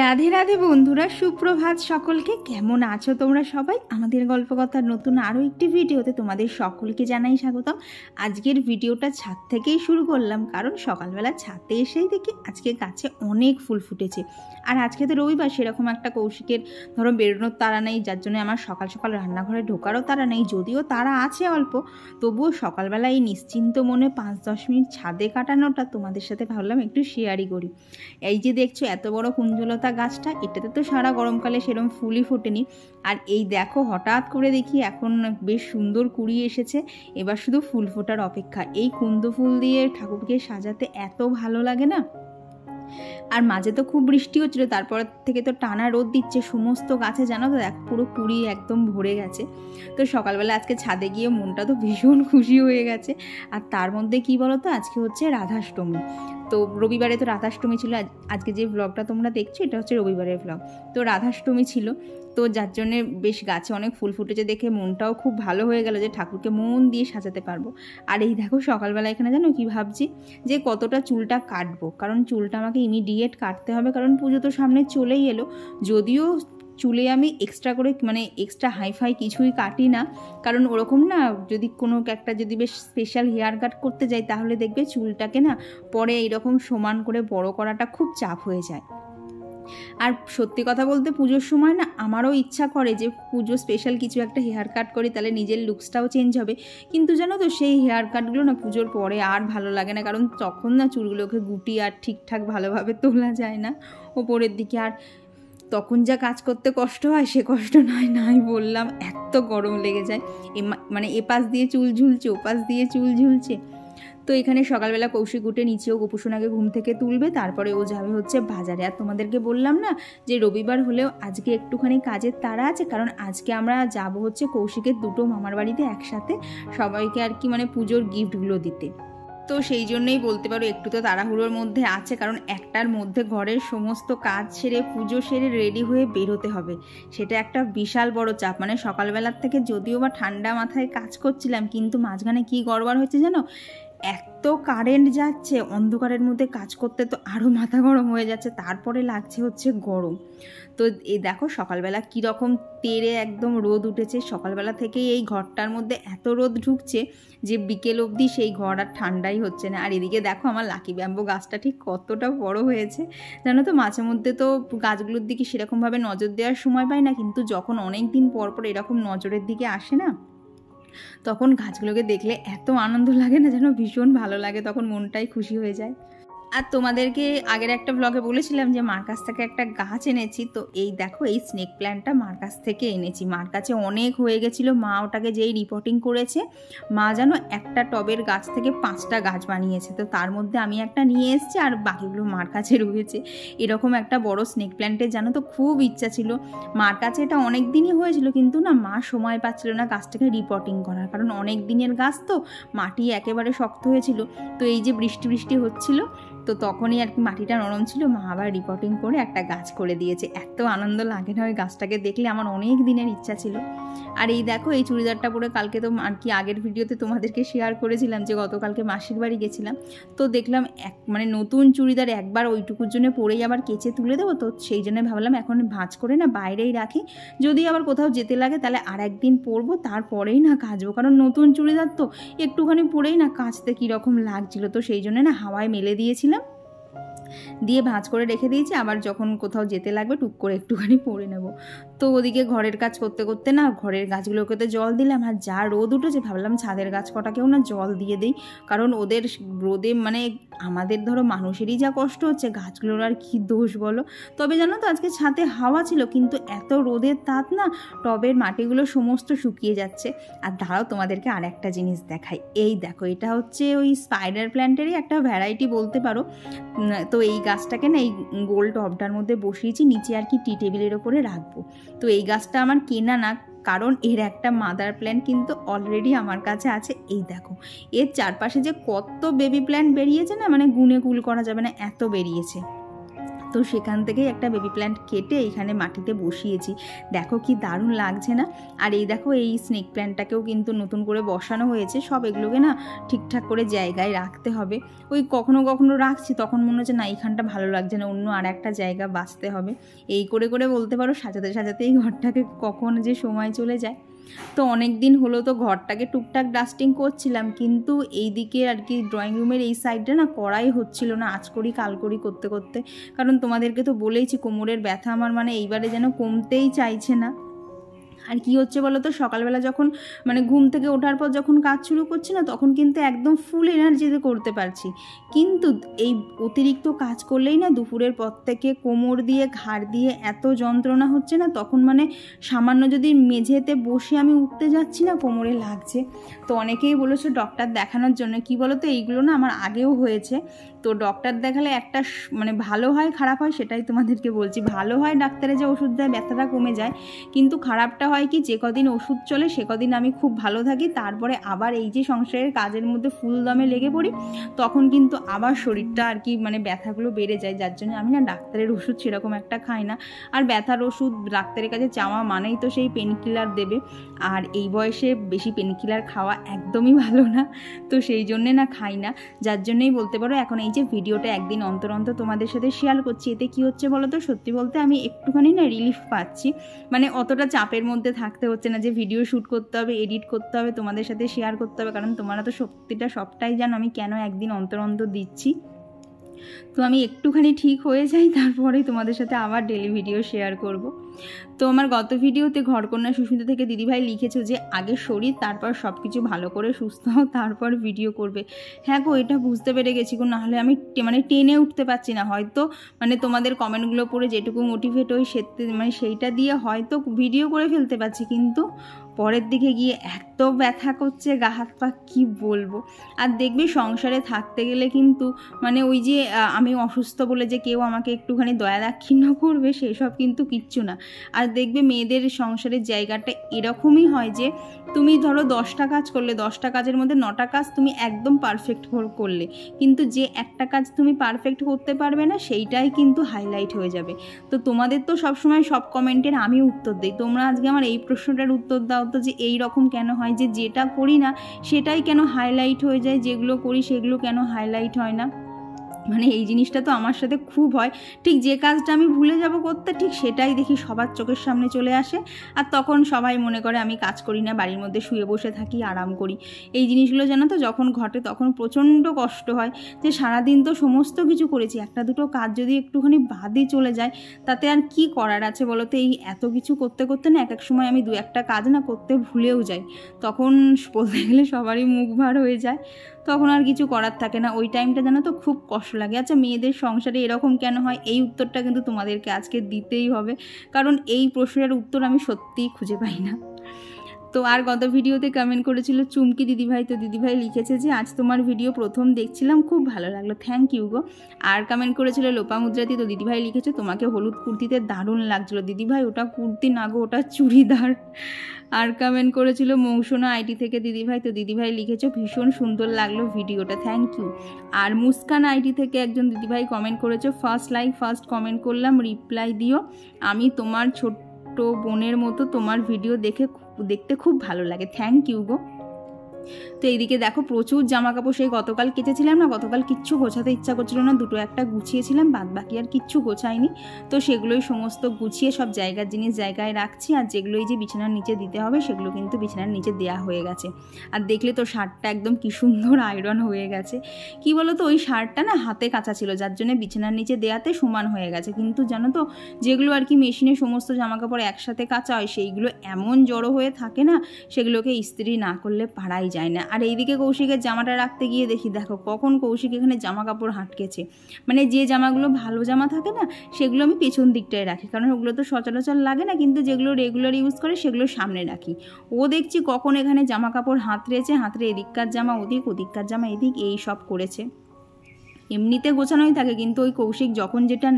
রাধে রাধে বন্ধুরা, সুপ্রভাত সকলকে। কেমন আছো তোমরা সবাই? আমাদের গল্পকথার নতুন আরও একটি ভিডিওতে তোমাদের সকলকে জানাই স্বাগতম। আজকের ভিডিওটা ছাদ থেকেই শুরু করলাম, কারণ সকালবেলা ছাদে এসেই দেখি আজকে গাছে অনেক ফুল ফুটেছে। আর আজকে তো রবিবার, সেরকম একটা কৌশিকের ধরো বেরোনোর তাড়া নেই, যার জন্য আমার সকাল সকাল রান্নাঘরে ঢোকারও তাড়া নেই। যদিও তাড়া আছে অল্প, তবুও সকালবেলা এই নিশ্চিন্ত মনে 5-10 মিনিট ছাদে কাটানোটা তোমাদের সাথে ভাবলাম একটু শেয়ারই করি। এই যে দেখছো এত বড় কুঞ্জলতা গাছটা, এটাতে তো সারা গরমকালে সেরকম ফুলই ফোটেনি। আর এই দেখো হঠাৎ করে দেখি এখন বেশ সুন্দর কুড়ি এসেছে, এবার শুধু ফুল ফোটার অপেক্ষা। এই কুন্দ ফুল দিয়ে ঠাকুরকে সাজাতে এত ভালো লাগে না। আর মাঝে তো খুব বৃষ্টি হচ্ছিলো, তারপর থেকে তো টানা রোদ দিচ্ছে, সমস্ত গাছে জানো তো দেখ পুরো কুড়ি একদম ভরে গেছে। তো সকালবেলা আজকে ছাদে গিয়ে মনটা তো ভীষণ খুশি হয়ে গেছে। আর তার মধ্যে কি বলো তো, আজকে হচ্ছে রাধাষ্টমী। তো রবিবারে তো রাধাষ্টমী ছিল। আজকে যে ব্লগটা তোমরা দেখছো এটা হচ্ছে রবিবারের ব্লগ। তো রাধাষ্টমী ছিল, তো যার জন্যে বেশ গাছে অনেক ফুল ফুটেছে দেখে মনটাও খুব ভালো হয়ে গেল যে ঠাকুরকে মন দিয়ে সাজাতে পারবো। আর এই দেখো সকালবেলা এখানে জানো কি ভাবছি, যে কতটা চুলটা কাটবো, কারণ চুলটা আমাকে ইমিডিয়েট কাটতে হবে, কারণ পুজো তো সামনে চলেই এলো। যদিও চুলে আমি এক্সট্রা করে এক্সট্রা হাইফাই কিছুই কাটি না, কারণ ওরকম না, যদি কোনো একটা যদি বেশ স্পেশাল হেয়ার কাট করতে যাই তাহলে দেখবে চুলটাকে না পরে এইরকম সমান করে বড় করাটা খুব চাপ হয়ে যায়। আর সত্যি কথা বলতে পুজোর সময় না আমারও ইচ্ছা করে যে পুজো স্পেশাল কিছু একটা হেয়ার কাট করি, তাহলে নিজের লুকসটাও চেঞ্জ হবে। কিন্তু জানো তো সেই হেয়ার কাটগুলো না পুজোর পরে আর ভালো লাগে না, কারণ তখন না চুলগুলোকে গুটি আর ঠিকঠাক ভালোভাবে তোলা যায় না ওপরের দিকে। আর তখন যা কাজ করতে কষ্ট হয় সে কষ্ট নাই বললাম, এত গরম লেগে যায়। এপাশ দিয়ে চুল ঝুলছে, ওপাশ দিয়ে চুল ঝুলছে। তো এখানে সকালবেলা কৌশিক উঠে নিচেও গোপুসোনাকে ঘুম থেকে তুলবে, তারপরে ও যাবে হচ্ছে বাজারে। আর তোমাদেরকে বললাম না যে রবিবার হলেও আজকে একটুখানি কাজের তাড়া আছে, কারণ আজকে আমরা যাব হচ্ছে কৌশিকের দুটো মামার বাড়িতে একসাথে সবাইকে আর কি পুজোর গিফটগুলো দিতে। তো সেই জন্যই বলতে পারো একটু তো তাড়াহুড়োর মধ্যে আছে, কারণ একটার মধ্যে ঘরের সমস্ত কাজ সেরে পুজো সেরে রেডি হয়ে বেরোতে হবে। সেটা একটা বিশাল বড় চাপ। সকালবেলার থেকে যদিও বা ঠান্ডা মাথায় কাজ করছিলাম, কিন্তু মাঝখানে কি গড়বড় হয়েছে জানো, এত কারেন্ট যাচ্ছে, অন্ধকারের মধ্যে কাজ করতে তো আরও মাথা গরম হয়ে যাচ্ছে, তারপরে লাগছে হচ্ছে গরম। তো এই দেখো সকালবেলা কীরকম তেড়ে একদম রোদ উঠেছে। সকালবেলা থেকেই এই ঘরটার মধ্যে এত রোদ ঢুকছে যে বিকেল অবধি সেই ঘর আর ঠান্ডাই হচ্ছে না। আর এদিকে দেখো আমার লাকি ব্যাম্বো গাছটা ঠিক কতটা বড় হয়েছে জানো তো। মাঝে মধ্যে তো গাছগুলোর দিকে সেরকমভাবে নজর দেওয়ার সময় পাই না, কিন্তু যখন অনেক দিন পর এরকম নজরের দিকে আসে না, তখন গাছগুলোকে দেখলে এত আনন্দ লাগে না, যেন ভীষণ ভালো লাগে, তখন মনটাই খুশি হয়ে যায়। আর তোমাদেরকে আগের একটা ব্লগে বলেছিলাম যে মার কাছ থেকে একটা গাছ এনেছি। তো এই দেখো এই স্নেক প্ল্যান্টটা মার কাছ থেকে এনেছি। মার কাছে অনেক হয়ে গেছিলো, মা ওটাকে যেই রিপোর্টিং করেছে, মা জানো একটা টবের গাছ থেকে 5টা গাছ বানিয়েছে। তো তার মধ্যে আমি একটা নিয়ে এসেছি, আর বাকিগুলো মার কাছে রয়েছে। এরকম একটা বড় স্নেক প্ল্যান্টের জানো তো খুব ইচ্ছা ছিল মার কাছে। এটা অনেক দিনই হয়েছিল, কিন্তু না মা সময় পাচ্ছিল না গাছটাকে রিপোর্টিং করার, কারণ অনেক দিনের গাছ তো, মাটি একেবারে শক্ত হয়েছিল। তো এই যে বৃষ্টি হচ্ছিল, তো তখনই আর কি মাটিটা নরম ছিল, মা আবার রিপোর্টিং করে একটা গাছ করে দিয়েছে। এত আনন্দ লাগে না ওই গাছটাকে দেখলে, আমার অনেক দিনের ইচ্ছা ছিল। আর এই দেখো এই চুড়িদারটা পরে কালকে তো আর কি আগের ভিডিওতে তোমাদেরকে শেয়ার করেছিলাম যে গতকালকে মাসির বাড়ি গেছিলাম। তো দেখলাম নতুন চুড়িদার একবার ওইটুকুর জন্য পরেই আবার কেচে তুলে দেবো, তো সেই জন্য ভাবলাম এখন ভাঁজ করে না বাইরেই রাখি, যদি আবার কোথাও যেতে লাগে তাহলে আর একদিন পরবো, তারপরেই না কাচবো। কারণ নতুন চুড়িদার তো একটুখানি পরেই না কাচতে কীরকম লাগছিল, তো সেই জন্য না হাওয়ায় মেলে দিয়েছিলাম, দিয়ে ভাঁজ করে রেখে দিয়েছি। আবার যখন কোথাও যেতে লাগবে টুক করে একটুখানি পরে নেব। তো ওদিকে ঘরের কাজ করতে করতে না ঘরের গাছগুলোকে তো জল দিলাম, আর যা রোদ উঠেছে ভাবলাম ছাদের গাছ কটাকেও না জল দিয়ে দিই, কারণ ওদের রোদে আমাদের ধরো মানুষেরই যা কষ্ট হচ্ছে, গাছগুলোর আর কি দোষ বলো। তবে জানো তো আজকে ছাদে হাওয়া ছিল, কিন্তু এত রোদের তাপ না, টবের মাটিগুলো সমস্ত শুকিয়ে যাচ্ছে। আর দাঁড়াও তোমাদেরকে আর একটা জিনিস দেখাই। এই দেখো এটা হচ্ছে ওই স্পাইডার প্ল্যান্টেরই একটা ভ্যারাইটি বলতে পারো। তো এই গাছটাকে না এই গোল টবটার মধ্যে বসিয়েছি, নিচে আর কি টি টেবিলের ওপরে রাখবো। তো এই গাছটা আমার কেনা না, কারণ এর একটা মাদার প্ল্যান্ট কিন্তু অলরেডি আমার কাছে আছে। এই দেখো এর চারপাশে যে কত বেবি প্ল্যান্ট বেরিয়েছে না, গুনে কুল করা যাবে না, এত বেরিয়েছে। তো সেখান থেকেই একটা বেবি প্ল্যান্ট কেটে এইখানে মাটিতে বসিয়েছি। দেখো কি দারুণ লাগছে না। আর এই দেখো এই স্নেক প্ল্যান্টটাকেও কিন্তু নতুন করে বসানো হয়েছে। সব এগুলোকে না ঠিকঠাক করে জায়গায় রাখতে হবে। ওই কখনো কখনো রাখছি, তখন মনে হচ্ছে না এইখানটা ভালো লাগছে না, অন্য আর একটা জায়গা বাঁচতে হবে। এই করে করে বলতে পারো সাজাতে সাজাতে এই ঘরটাকে কখন যে সময় চলে যায়। তো অনেক দিন হলো তো ঘরটাকে টুকটাক ডাস্টিং করছিলাম, কিন্তু এই দিকে আর কি ড্রয়িং রুমের এই সাইডটা না করাই হচ্ছিল না, আজ করি কাল করি করতে করতে। কারণ তোমাদেরকে তো বলেইছি কোমরের ব্যথা আমার মানে এইবারে যেন কমতেই চাইছে না। আর কি হচ্ছে বলো তো, সকালবেলা যখন মানে ঘুম থেকে ওঠার পর যখন কাজ শুরু করছি না, তখন কিন্তু একদম ফুল এনার্জিতে করতে পারছি, কিন্তু এই অতিরিক্ত কাজ করলেই না দুপুরের পর থেকে কোমর দিয়ে ঘাড় দিয়ে এত যন্ত্রণা হচ্ছে না, তখন মানে সামান্য যদি মেঝেতে বসে আমি উঠতে যাচ্ছি না কোমরে লাগছে। তো অনেকেই বলেছে ডক্টর দেখানোর জন্য, কি বলো তো এইগুলো না আমার আগেও হয়েছে। তো ডক্টর দেখালে একটা মানে ভালো হয় খারাপ হয় সেটাই তোমাদেরকে বলছি। ভালো হয় ডাক্তারে যে ওষুধ দেয় ব্যথাটা কমে যায়, কিন্তু খারাপটা হয় কি যে কদিন ওষুধ চলে সে কদিন আমি খুব ভালো থাকি, তারপরে আবার এই যে সংসারের কাজের মধ্যে ফুল দমে লেগে পড়ি, তখন কিন্তু আবার শরীরটা আর কি মানে ব্যথাগুলো বেড়ে যায়। যার জন্য আমি না ডাক্তারের ওষুধ সেরকম একটা খাই না। আর ব্যথার ওষুধ ডাক্তারের কাছে চাওয়া মানেই তো সেই পেন কিলার দেবে, আর এই বয়সে বেশি পেন কিলার খাওয়া একদমই ভালো না, তো সেই জন্যে না খাই না। যার জন্যই বলতে পারো এখন এই যে ভিডিওটা একদিন অন্তর অন্তর তোমাদের সাথে শেয়ার করছি, এতে কি হচ্ছে বলো তো, সত্যি বলতে আমি একটুখানি না রিলিফ পাচ্ছি। মানে অতটা চাপের মধ্যে থাকতে হচ্ছে না যে ভিডিও শ্যুট করতে হবে, এডিট করতে হবে, তোমাদের সাথে শেয়ার করতে হবে, কারণ তোমরা তো সত্যিটা সবটাই জানো আমি কেন একদিন অন্তর অন্তর দিচ্ছি। তো আমি একটুখানি ঠিক হয়ে যাই, তারপরেই তোমাদের সাথে আবার ডেলি ভিডিও শেয়ার করব। তো আমার গত ভিডিওতে ঘরকন্যা সুস্মিতা থেকে দিদিভাই লিখেছো যে আগে শরীর তারপর সব কিছু ভালো করে সুস্থ হও তারপর ভিডিও করবে। হ্যাঁ গো, এটা বুঝতে পেরে গেছি গো, নাহলে আমি মানে টেনে উঠতে পারছি না। হয়তো মানে তোমাদের কমেন্টগুলো পড়ে যেটুকু মোটিভেট হই মানে সেইটা দিয়ে হয়তো ভিডিও করে ফেলতে পারছি, কিন্তু পরের দিকে গিয়ে এত ব্যথা করছে গা হাত পা কী বলবো। আর দেখবি সংসারে থাকতে গেলে কিন্তু মানে ওই যে আমি অসুস্থ বলে যে কেউ আমাকে একটুখানি দয়া দাক্ষিণ্য করবে সেসব কিন্তু কিচ্ছু না। আর দেখবে মেয়েদের সংসারের জায়গাটা এরকমই হয় যে তুমি ধরো 10টা কাজ করলে, 10টা কাজের মধ্যে 9টা কাজ তুমি একদম পারফেক্ট করলে, কিন্তু যে একটা কাজ তুমি পারফেক্ট করতে পারবে না সেইটাই কিন্তু হাইলাইট হয়ে যাবে। তো তোমাদের তো সবসময় সব কমেন্টের আমি উত্তর দিই, তোমরা আজকে আমার এই প্রশ্নটার উত্তর দাও তো যে এই রকম কেন হয় যে যেটা করি না সেটাই কেন হাইলাইট হয়ে যায়, যেগুলো করি সেগুলো কেন হাইলাইট হয় না। মানে এই জিনিসটা তো আমার সাথে খুব হয়, ঠিক যে কাজটা আমি ভুলে যাব করতে ঠিক সেটাই দেখি সবার চোখের সামনে চলে আসে, আর তখন সবাই মনে করে আমি কাজ করি না, বাড়ির মধ্যে শুয়ে বসে থাকি, আরাম করি। এই জিনিসগুলো জানো তো যখন ঘটে তখন প্রচণ্ড কষ্ট হয় যে সারাদিন তো সমস্ত কিছু করেছি, একটা দুটো কাজ যদি একটুখানি বাদই চলে যায় তাতে আর কি করার আছে বলো তো। এই এত কিছু করতে করতে না এক এক সময় আমি 2-1টা কাজ না করতে ভুলেও যাই, তখন বলতে গেলে সবারই মুখ ভার হয়ে যায়, তখন আর কিছু করার থাকে না। ওই টাইমটা জানো তো খুব কষ্ট লাগে। আচ্ছা মেয়েদের সংসারে এরকম কেন হয়, এই উত্তরটা কিন্তু তোমাদেরকে আজকে দিতেই হবে, কারণ এই প্রশ্নের উত্তর আমি সত্যিই খুঁজে পাই না। তো আর গত ভিডিওতে কমেন্ট করেছিল চুমকি দিদিভাই, তো দিদিভাই লিখেছে যে আজ তোমার ভিডিও প্রথম দেখছিলাম, খুব ভালো লাগলো, থ্যাংক ইউ গো। আর কমেন্ট করেছিল লোপামুদ্রাতি, তো দিদিভাই লিখেছে তোমাকে হলুদ কুর্তিতে দারুণ লাগছিল। দিদিভাই ওটা কুর্তি না গো, ওটা চুড়িদার। আর কমেন্ট করেছিল মৌসুনা আইটি থেকে দিদিভাই, তো দিদিভাই লিখেছো ভীষণ সুন্দর লাগলো ভিডিওটা, থ্যাংক ইউ। আর মুস্কান আইটি থেকে একজন দিদিভাই কমেন্ট করেছো ফার্স্ট লাইক ফার্স্ট কমেন্ট করলাম, রিপ্লাই দিও, আমি তোমার ছোট্ট বোনের মতো, তোমার ভিডিও দেখতে খুব ভালো লাগে, থ্যাংক ইউ গো। তো এইদিকে দেখো প্রচুর জামা কাপড় সেই গতকাল কেচেছিলাম না, গতকাল কিচ্ছু গোছাতে ইচ্ছা করছিল না, 2-1টা গুছিয়েছিলাম, বাদ বাকি আর কিচ্ছু গোছাইনি। তো সেগুলোই সমস্ত গুছিয়ে সব জায়গার জিনিস জায়গায় রাখছি, আর যেগুলোই যে বিছানার নিচে দিতে হবে সেগুলো কিন্তু বিছানার নিচে দেওয়া হয়ে গেছে। আর দেখলে তো শার্টটা একদম কি সুন্দর আয়রন হয়ে গেছে। কি বলো তো ওই শার্টটা না হাতে কাঁচা ছিল, যার জন্য বিছানার নিচে দেওয়াতে সমান হয়ে গেছে, কিন্তু জানো তো যেগুলো আর কি মেশিনে সমস্ত জামা কাপড় একসাথে কাঁচা হয় সেইগুলো এমন জড়ো হয়ে থাকে না, সেগুলোকে ইস্ত্রি না করলে পারাই যায় না। আর এইদিকে কৌশিকের জামাটা রাখতে গিয়ে দেখি দেখো কখন কৌশিক এখানে জামা কাপড় হাঁটকেছে, মানে যে জামাগুলো ভালো জামা থাকে না সেগুলো আমি পেছন দিকটায় রাখি, কারণ ওগুলো তো সচরাচর লাগে না, কিন্তু যেগুলো রেগুলার ইউজ করে সেগুলো সামনে রাখি। ও দেখছি কখন এখানে জামা কাপড় হাতড়েছে, হাতড়ে এদিককার জামা ওদিক, ওদিককার জামা এদিক, এই সব করেছে। এমনিতে গোছানোই থাকে, কিন্তু ওই কৌশিক যখন যেটা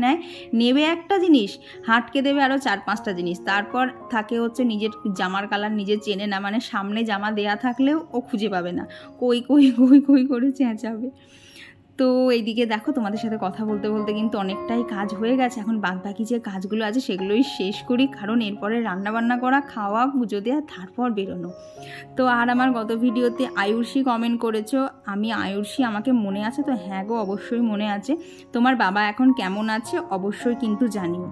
নেবে একটা জিনিস হাঁটকে দেবে আরও 4-5টা জিনিস, তারপর থাকে হচ্ছে নিজের জামার কালার নিজে চেনে না, মানে সামনে জামা দেয়া থাকলেও ও খুঁজে পাবে না, কই কই কই কই করে চেঁচাবে। তো এইদিকে দেখো তোমাদের সাথে কথা বলতে বলতে কিন্তু অনেকটাই কাজ হয়ে গেছে। এখন বাকি যে কাজগুলো আছে সেগুলোই শেষ করি, কারণ এরপরে রান্নাবান্না করা, খাওয়া, পুজো দেওয়া, তারপর বেরোনো। তো আর আমার গত ভিডিওতে আয়ুষী কমেন্ট করেছো, আমি আয়ুষী আমাকে মনে আছে তো? হ্যাঁ গো, অবশ্যই মনে আছে। তোমার বাবা এখন কেমন আছে অবশ্যই কিন্তু জানিও।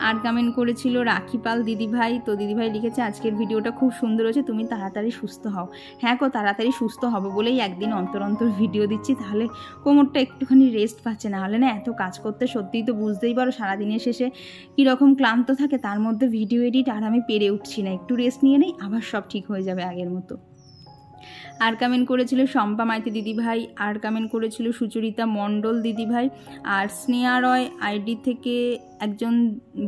আর কমেন্ট করেছিল রাখিপাল দিদিভাই, তো দিদিভাই লিখেছে আজকের ভিডিওটা খুব সুন্দর হয়েছে, তুমি তাড়াতাড়ি সুস্থ হও। হ্যাঁ গো, তাড়াতাড়ি সুস্থ হবে বলেই একদিন অন্তর অন্তর ভিডিও দিচ্ছি, তাহলে কোমরটা একটুখানি রেস্ট পাচ্ছে, না হলে না এত কাজ করতে সত্যিই তো বুঝতেই পারো সারাদিনের শেষে কীরকম ক্লান্ত থাকে, তার মধ্যে ভিডিও এডিট, আর আমি পেরে উঠছি না। একটু রেস্ট নিয়ে নেই, আবার সব ঠিক হয়ে যাবে আগের মতো। আর কমেন্ট করেছিল শম্পা মাইতি দিদিভাই, আর কমেন্ট করেছিল সুচরিতা মণ্ডল দিদিভাই, আর স্নেহা রয় আইডি থেকে একজন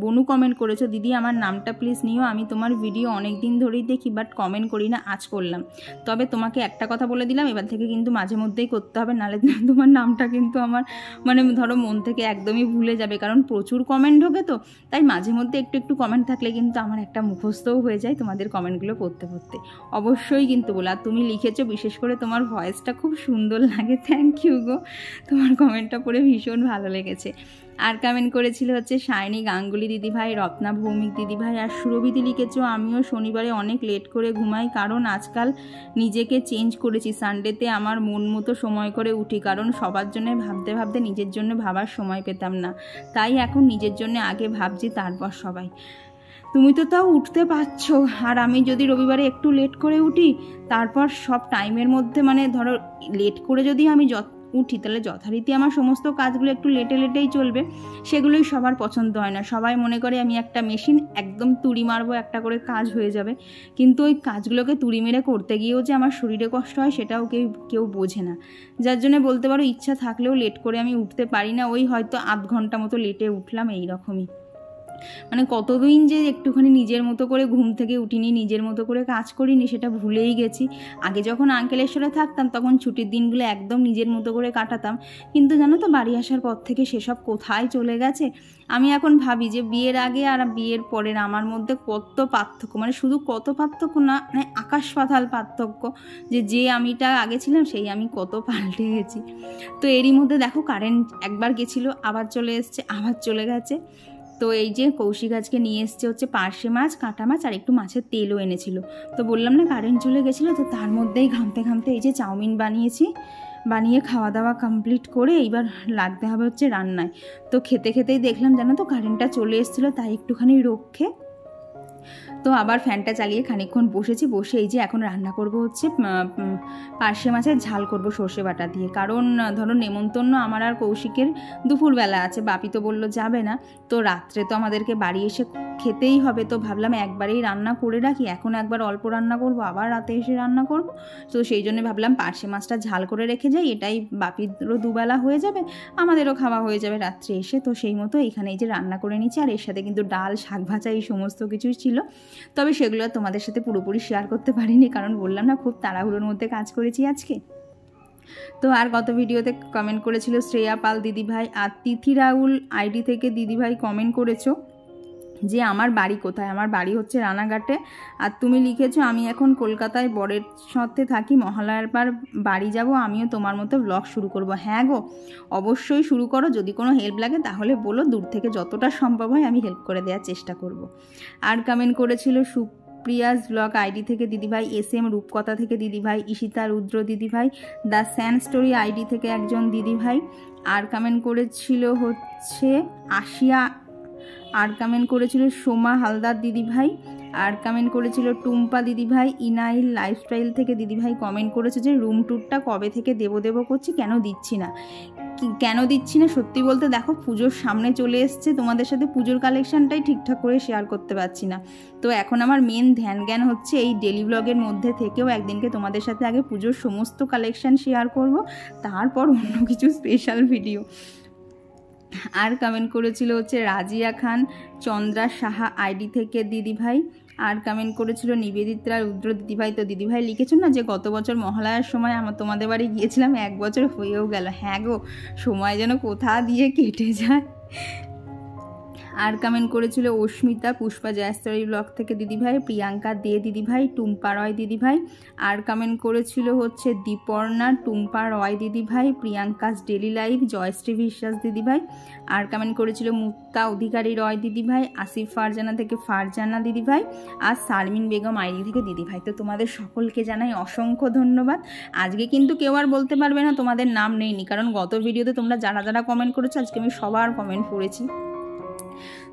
বনু কমেন্ট করেছো, দিদি আমার নামটা প্লিজ নিও, আমি তোমার ভিডিও অনেক দিন ধরেই দেখি বাট কমেন্ট করি না, আজ করলাম। তবে তোমাকে একটা কথা বলে দিলাম, এবার থেকে কিন্তু মাঝে মধ্যেই করতে হবে, নাহলে তোমার নামটা কিন্তু আমার মানে ধরো মন থেকে একদমই ভুলে যাবে, কারণ প্রচুর কমেন্ট ঢোকে, তো তাই মাঝে মধ্যে একটু একটু কমেন্ট থাকলে কিন্তু আমার একটা মুখস্থও হয়ে যায় তোমাদের কমেন্টগুলো পড়তে পড়তে। অবশ্যই কিন্তু বলা, তুমি লিখেছো, বিশেষ করে তোমার ভয়েসটা খুব সুন্দর লাগে, থ্যাংক ইউ গো, তোমার কমেন্টটা পড়ে ভীষণ ভালো লেগেছে। আর কমেন্ট করেছিল হচ্ছে শাইনি গাঙ্গুলি দিদিভাই, রত্না ভৌমিক দিদিভাই, আর সুরভিদি লিখেছো আমিও শনিবারে অনেক লেট করে ঘুমাই, কারণ আজকাল নিজেকে চেঞ্জ করেছি, সানডেতে আমার মন মতো সময় করে উঠি, কারণ সবার জন্য ভাবতে ভাবতে নিজের জন্য ভাবার সময় পেতাম না, তাই এখন নিজের জন্য আগে ভাবছি, তারপর সবাই। তুমি তো তাও উঠতে পারছো, আর আমি যদি রবিবারে একটু লেট করে উঠি, তারপর সব টাইমের মধ্যে মানে ধরো লেট করে যদি আমি উঠি, তাহলে যথারীতি আমার সমস্ত কাজগুলো একটু লেটেই চলবে, সেগুলোই সবার পছন্দ হয় না। সবাই মনে করে আমি একটা মেশিন, একদম তুড়ি মারবো, একটা করে কাজ হয়ে যাবে, কিন্তু ওই কাজগুলোকে তুড়ি মেরে করতে গিয়েও যে আমার শরীরে কষ্ট হয় সেটাও কেউ বোঝে না। যার জন্য বলতে পারো ইচ্ছা থাকলেও লেট করে আমি উঠতে পারি না, ওই হয়তো আধ ঘন্টা মতো লেটে উঠলাম, এইরকমই। মানে কতদিন যে একটুখানি নিজের মতো করে ঘুম থেকে উঠিনি, নিজের মতো করে কাজ করিনি, সেটা ভুলেই গেছি। আগে যখন আঙ্কেলেশ্বরে থাকতাম তখন ছুটির দিনগুলো একদম নিজের মতো করে কাটাতাম, কিন্তু জানো তো বাড়ি আসার পর থেকে সেসব কোথায় চলে গেছে। আমি এখন ভাবি যে বিয়ের আগে আর বিয়ের পরের আমার মধ্যে কত পার্থক্য, মানে শুধু কত পার্থক্য না, মানে আকাশ পাতাল পার্থক্য, যে আমিটা আগে ছিলাম সেই আমি কত পাল্টে গেছি। তো এরই মধ্যে দেখো কারেন্ট একবার গেছিলো, আবার চলে এসছে, আবার চলে গেছে। তো এই যে কৌশিক আজকে নিয়ে এসছে হচ্ছে পার্শে মাছ, কাঁটা মাছ, আর একটু মাছের তেলও এনেছিল। তো বললাম না কারেন্ট চলে গেছিলো, তো তার মধ্যেই ঘামতে ঘামতে এই যে চাউমিন বানিয়ে খাওয়া দাওয়া কমপ্লিট করে এইবার লাগতে হবে হচ্ছে রান্নায়। তো খেতেই দেখলাম জানো তো কারেন্টটা চলে এসেছিলো, তাই একটুখানি রক্ষে তো আবার ফ্যানটা চালিয়ে খানিকক্ষণ বসে এই যে এখন রান্না করব হচ্ছে পার্শে মাছের ঝাল করব সর্ষে বাটা দিয়ে, কারণ ধরো নেমন্তন্ন আমার আর কৌশিকের দুপুরবেলা আছে, বাপি তো বললো যাবে না, তো রাত্রে তো আমাদেরকে বাড়ি এসে খেতেই হবে, তো ভাবলাম একবারেই রান্না করে রাখি, এখন একবার অল্প রান্না করব, আবার রাতে এসে রান্না করব, তো সেই জন্য ভাবলাম পার্শে মাছটা ঝাল করে রেখে যাই, এটাই বাপিরও দুবেলা হয়ে যাবে, আমাদেরও খাওয়া হয়ে যাবে রাত্রে এসে। তো সেই মতো এইখানে এই যে রান্না করে নিচ্ছি, আর এর সাথে কিন্তু ডাল, শাক ভাজা, এই সমস্ত কিছুই ছিল, তবে সেগুলো তোমাদের সাথে পুরোপুরি শেয়ার করতে পারিনি, কারণ বললাম না খুব তাড়াহুড়োর মধ্যে কাজ করেছি আজকে। তো আর গত ভিডিওতে কমেন্ট করেছিল শ্রেয়া পাল দিদিভাই, আর তিথি রাহুল আইডি থেকে দিদিভাই কমেন্ট করেছো যে আমার বাড়ি কোথায়, আমার বাড়ি হচ্ছে রানাঘাটে, আর তুমি লিখেছো আমি এখন কলকাতায় বরের সাথে থাকি, মহালয়ার পর বাড়ি যাব, আমিও তোমার মতো ব্লগ শুরু করব। হ্যাঁ গো, অবশ্যই শুরু করো, যদি কোনো হেল্প লাগে তাহলে বলো, দূর থেকে যতটা সম্ভব হয় আমি হেল্প করে দেওয়ার চেষ্টা করব। আর কমেন্ট করেছিল সুপ্রিয়াস ব্লগ আইডি থেকে দিদিভাই, SM রূপকথা থেকে দিদিভাই, ঈশিতা রুদ্র দিদিভাই, দ্য স্যান্ড স্টোরি আইডি থেকে একজন দিদিভাই, আর কমেন্ট করেছিল হচ্ছে আশিয়া, আর কমেন্ট করেছিল সোমা হালদার দিদিভাই, আর কমেন্ট করেছিল টুম্পা দিদিভাই, ইনাইল লাইফস্টাইল থেকে দিদিভাই কমেন্ট করেছে যে রুম ট্যুরটা কবে থেকে দেবো করছি, কেন দিচ্ছি না সত্যি বলতে দেখো পুজোর সামনে চলে এসছে, তোমাদের সাথে পুজোর কালেকশানটাই ঠিকঠাক করে শেয়ার করতে পারছি না। তো এখন আমার মেন ধ্যান হচ্ছে এই ডেলি ব্লগের মধ্যে থেকেও একদিনকে তোমাদের সাথে আগে পুজোর সমস্ত কালেকশান শেয়ার করব, তারপর অন্য কিছু স্পেশাল ভিডিও। আর কমেন্ট করেছিল হচ্ছে রাজিয়া খান চন্দ্রা সাহা আইডি থেকে দিদিভাই, আর কমেন্ট করেছিল নিবেদিতা রুদ্র দিদিভাই। তো দিদিভাই লিখেছো না যে গত বছর মহালয়ার সময় তোমাদের বাড়ি গিয়েছিলাম, 1 বছর হয়েও গেল। হ্যাঁ গো, সময় যেন কোথা দিয়ে কেটে যায়। আর কমেন্ট করেছিল অস্মিতা পুষ্পা জয়স্তরী ব্লগ থেকে দিদিভাই, প্রিয়াঙ্কা দে দিদিভাই, টুম্পা রয় দিদিভাই। আর কমেন্ট করেছিল হচ্ছে দীপর্ণা টুম্পা রয় দিদিভাই, প্রিয়াঙ্কাস ডেলি লাইফ জয়শ্রী বিশ্বাস দিদিভাই। আর কমেন্ট করেছিল মুক্তা অধিকারী রয় দিদিভাই, আসিফ ফারজানা থেকে ফারজানা দিদিভাই, আর শারমিন বেগম আইডি থেকে দিদিভাই। তো তোমাদের সকলকে জানাই অসংখ্য ধন্যবাদ। আজকে কিন্তু কেউ আর বলতে পারবে না তোমাদের নাম নেইনি, কারণ গত ভিডিওতে তোমরা যারা যারা কমেন্ট করেছো আজকে আমি সবার কমেন্ট পড়েছি।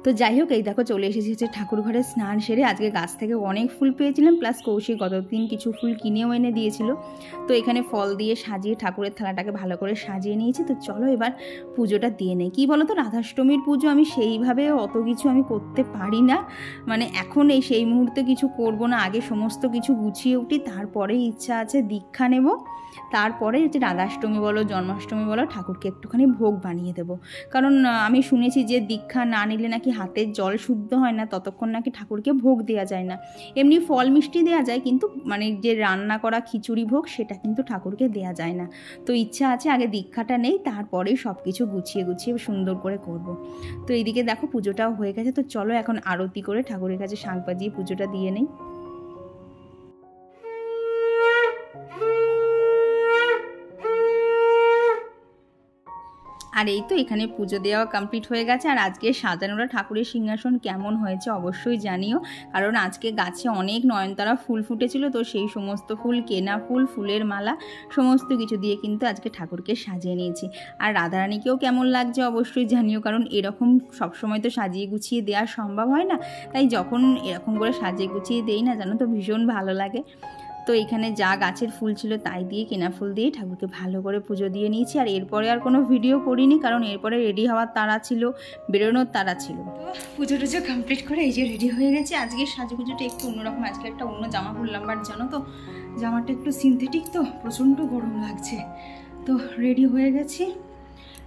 তো যাই হোক, এই দেখো চলে এসেছি হচ্ছে ঠাকুর ঘরে স্নান সেরে। আজকে গাছ থেকে অনেক ফুল পেয়েছিলাম, প্লাস কৌশিক গতদিন কিছু ফুল কিনেও এনে দিয়েছিল। তো এখানে ফল দিয়ে সাজিয়ে ঠাকুরের থালাটাকে ভালো করে সাজিয়ে নিয়েছি। তো চলো এবার পুজোটা দিয়ে নেই। কী বলো তো, রাধাষ্টমীর পুজো আমি সেইভাবে অত কিছু আমি করতে পারি না, মানে এখন সেই মুহূর্তে কিছু করব না, আগে সমস্ত কিছু গুছিয়ে উঠি, তারপরে ইচ্ছা আছে দীক্ষা নেব, তারপরে হচ্ছে রাধাষ্টমী বলো জন্মাষ্টমী বলো ঠাকুরকে একটুখানি ভোগ বানিয়ে দেবো। কারণ আমি শুনেছি যে দীক্ষা না নিলে নাকি হাতের জল শুদ্ধ হয় না, ততক্ষণ নাকি ঠাকুরকে ভোগ দেওয়া যায় না। এমনি ফল মিষ্টি দেওয়া যায়, কিন্তু মানে যে রান্না করা খিচুড়ি ভোগ সেটা কিন্তু ঠাকুরকে দেওয়া যায় না। তো ইচ্ছা আছে আগে দীক্ষাটা নেই, তারপরেই সব কিছু গুছিয়ে গুছিয়ে সুন্দর করে করব। তো এইদিকে দেখো পুজোটাও হয়ে গেছে। তো চলো এখন আরতি করে ঠাকুরের কাছে শাঁখ বাজিয়ে পুজোটা দিয়ে নেই। আর এই তো এখানে পুজো দেওয়া কমপ্লিট হয়ে গেছে। আর আজকে সাজানোটা ঠাকুরের সিংহাসন কেমন হয়েছে অবশ্যই জানিও, কারণ আজকে গাছে অনেক নয়নতারা ফুল ফুটেছিল। তো সেই সমস্ত ফুল, কেনা ফুল, ফুলের মালা সমস্ত কিছু দিয়ে কিন্তু আজকে ঠাকুরকে সাজিয়ে নিয়েছি। আর রাধারানীকেও কেমন লাগছে অবশ্যই জানিও, কারণ এরকম সবসময় তো সাজিয়ে গুছিয়ে দেওয়া সম্ভব হয় না, তাই যখন এরকম করে সাজিয়ে গুছিয়ে দেই না জানো তো ভীষণ ভালো লাগে। তো এখানে যা গাছের ফুল ছিল তাই দিয়ে, কেনা ফুল দিয়ে ঠাকুরকে ভালো করে পুজো দিয়ে নিয়েছি। আর এরপরে আর কোনো ভিডিও করিনি, কারণ এরপরে রেডি হওয়ার তাড়া ছিল, বেরোনোর তাড়া ছিল। তো পুজো টুজো কমপ্লিট করে এই যে রেডি হয়ে গেছি। আজকে সাজুগুজোটা একটু অন্যরকম, আজকে একটা অন্য জামা পরলাম, বাট জানো তো জামাটা একটু সিনথেটিক, তো প্রচণ্ড গরম লাগছে। তো রেডি হয়ে গেছি।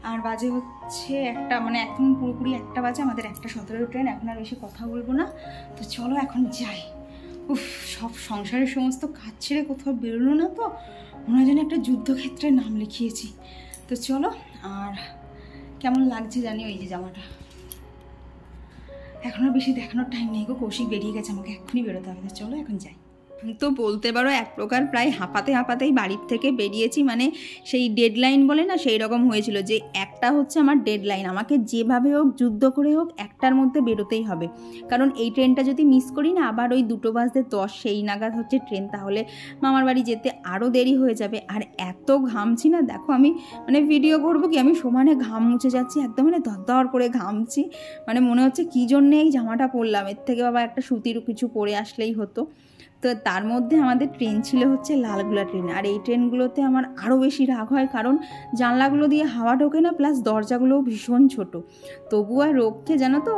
আর বাজে হচ্ছে একটা, মানে এখন পুরোপুরি একটা বাজে, আমাদের 1:17 ট্রেন। এখন আর বেশি কথা বলবো না, তো চলো এখন যাই। উফ, সব সংসারের সমস্ত কাজ ছেড়ে কোথাও বেরোলো না, তো মনে হয় যেন একটা যুদ্ধক্ষেত্রে নাম লিখিয়েছি। তো চলো, আর কেমন লাগছে জানি ওই যে জামাটা। এখন আর বেশি দেখানোর টাইম নেই গো, কৌশিক বেরিয়ে গেছে, আমাকে এক্ষুনি বেরোতে হবে। চলো এখন যাই। তো বলতে পারো এক প্রকার প্রায় হাঁপাতে হাঁপাতেই বাড়ির থেকে বেরিয়েছি, মানে সেই ডেডলাইন বলে না সেই রকম হয়েছিল, যে একটা হচ্ছে আমার ডেডলাইন, আমাকে যেভাবে হোক যুদ্ধ করে হোক একটার মধ্যে বেরোতেই হবে। কারণ এই ট্রেনটা যদি মিস করি না, আবার ওই 2:10 সেই নাগাদ হচ্ছে ট্রেন, তাহলে মামার বাড়ি যেতে আরও দেরি হয়ে যাবে। আর এত ঘামছি না, দেখো আমি মানে ভিডিও করবো কি, আমি সমানে ঘাম মুছে যাচ্ছি, একদম মানে দরদর করে ঘামছি, মানে মনে হচ্ছে কী জন্যে এই জামাটা পরলাম, এর থেকে বাবা একটা সুতির কিছু পরে আসলেই হতো। তো তার মধ্যে আমাদের ট্রেন ছিল হচ্ছে লালগোলা ট্রেন। আর এই ট্রেনগুলোতে আমার আরও বেশি রাগ হয়, কারণ জানলাগুলো দিয়ে হাওয়া ঢোকে না, প্লাস দরজাগুলোও ভীষণ ছোট। তবু আর রোগকে জানো তো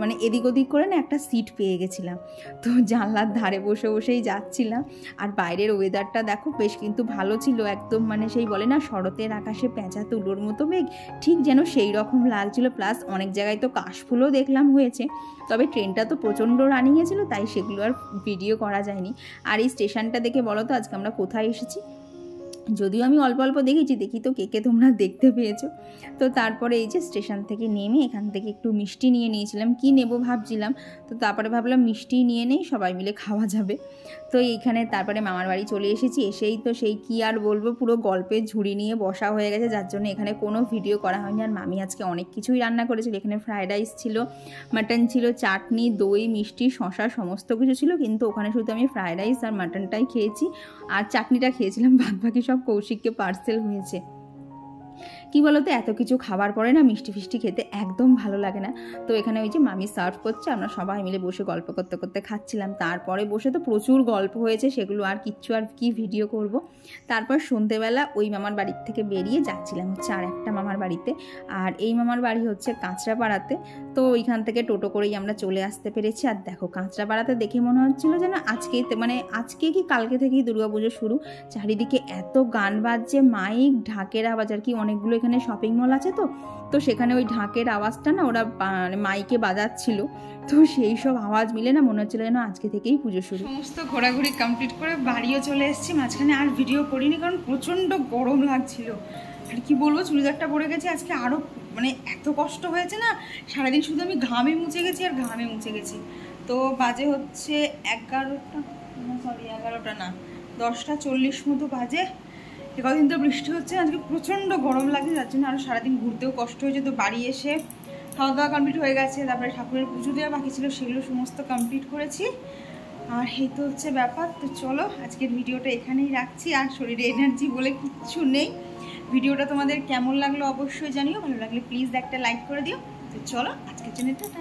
মানে এদিক ওদিক করে না একটা সিট পেয়ে গেছিলাম, তো জানলার ধারে বসে বসেই যাচ্ছিলাম। আর বাইরের ওয়েদারটা দেখো বেশ কিন্তু ভালো ছিল, একদম মানে সেই বলে না শরতের আকাশে পেঁচা তুলোর মতো মেঘ, ঠিক যেন সেই রকম লাগছিল। প্লাস অনেক জায়গায় তো কাশফুলও দেখলাম হয়েছে, তবে ট্রেনটা তো প্রচণ্ড রানিংয়ে ছিল, তাই সেগুলো আর ভিডিও করা যায়নি। আর এই স্টেশনটা দেখে বলো তো আজকে আমরা কোথায় এসেছি? যদিও আমি অল্প অল্প দেখেছি, দেখি তো কে কে তোমরা দেখতে পেয়েছো। তো তারপরে এই যে স্টেশন থেকে নেমে এখান থেকে একটু মিষ্টি নিয়ে নিয়েছিলাম, কি নেব ভাবছিলাম, তো তারপরে ভাবলাম মিষ্টি নিয়ে নেই, সবাই মিলে খাওয়া যাবে। তো এইখানে তারপরে মামার বাড়ি চলে এসেছি। এসেই তো সেই কি আর বলবো, পুরো গল্পের ঝুড়ি নিয়ে বসা হয়ে গেছে, যার জন্য এখানে কোনো ভিডিও করা হয়নি। আর মামি আজকে অনেক কিছুই রান্না করেছিল, এখানে ফ্রায়েড রাইস ছিল, মাটন ছিল, চাটনি, দই, মিষ্টি, শশা সমস্ত কিছু ছিল, কিন্তু ওখানে শুধু আমি ফ্রায়েড রাইস আর মাটনটাই খেয়েছি, আর চাটনিটা খেয়েছিলাম, বাদ বাকি সব কৌশিককে পার্সেল হয়েছে। কি বলতো, এত কিছু খাবার পরে না মিষ্টি ফিষ্টি খেতে একদম ভালো লাগে না। তো এখানে ওই যে মামি সার্ভ করছে, আমরা সবাই মিলে বসে গল্প করতে করতে খাচ্ছিলাম। তারপরে বসে তো প্রচুর গল্প হয়েছে, সেগুলো আর কিচ্ছু আর কি ভিডিও করব। তারপর সন্ধেবেলা ওই মামার বাড়ির থেকে বেরিয়ে যাচ্ছিলাম হচ্ছে আর একটা মামার বাড়িতে, আর এই মামার বাড়ি হচ্ছে কাঁচরাপাড়াতে। তো ওইখান থেকে টোটো করেই আমরা চলে আসতে পেরেছি। আর দেখো কাঁচরাপাড়াতে দেখে মনে হচ্ছিলো যেন আজকে কি কালকে থেকেই দুর্গাপুজো শুরু, চারিদিকে এত গান বাজছে, মাইক, ঢাকের আওয়াজ, আর কি অনেকগুলো এখানে শপিং মল আছে, তো সেখানে ওই ঢাকের আওয়াজটা না ওরা মাইকে বাজাচ্ছিল, তো সেই সব আওয়াজ মিলে না মনে হচ্ছিল যেন আজকে থেকেই পুজো শুরু। সমস্ত ঘোরাঘুরি কমপ্লিট করে বাড়িও চলে এসেছি, মাঝখানে আর ভিডিও করিনি কারণ প্রচণ্ড গরম লাগছিল। আর কি বলবো, চুড়িদারটা পরে গেছি আজকে আরও মানে এত কষ্ট হয়েছে না, সারাদিন শুধু আমি ঘামে মুছে গেছি আর ঘামে মুছে গেছি। তো বাজে হচ্ছে 11টা না 10টা 40 মতো বাজে। কদিন তো বৃষ্টি হচ্ছে, আজকে প্রচণ্ড গরম লাগে, যার জন্য আরও সারাদিন ঘুরতেও কষ্ট হয়েছে। তো বাড়ি এসে খাওয়া দাওয়া কমপ্লিট হয়ে গেছে, তারপরে ঠাকুরের পুজো দেওয়া বাকি ছিল, সেগুলো সমস্ত কমপ্লিট করেছি। আর এই তো হচ্ছে ব্যাপার। তো চলো আজকের ভিডিওটা এখানেই রাখছি, আর শরীরে এনার্জি বলে কিচ্ছু নেই। ভিডিওটা তোমাদের কেমন লাগলো অবশ্যই জানিও, ভালো লাগলে প্লিজ একটা লাইক করে দিও। তো চলো আজকের জন্য টাটা।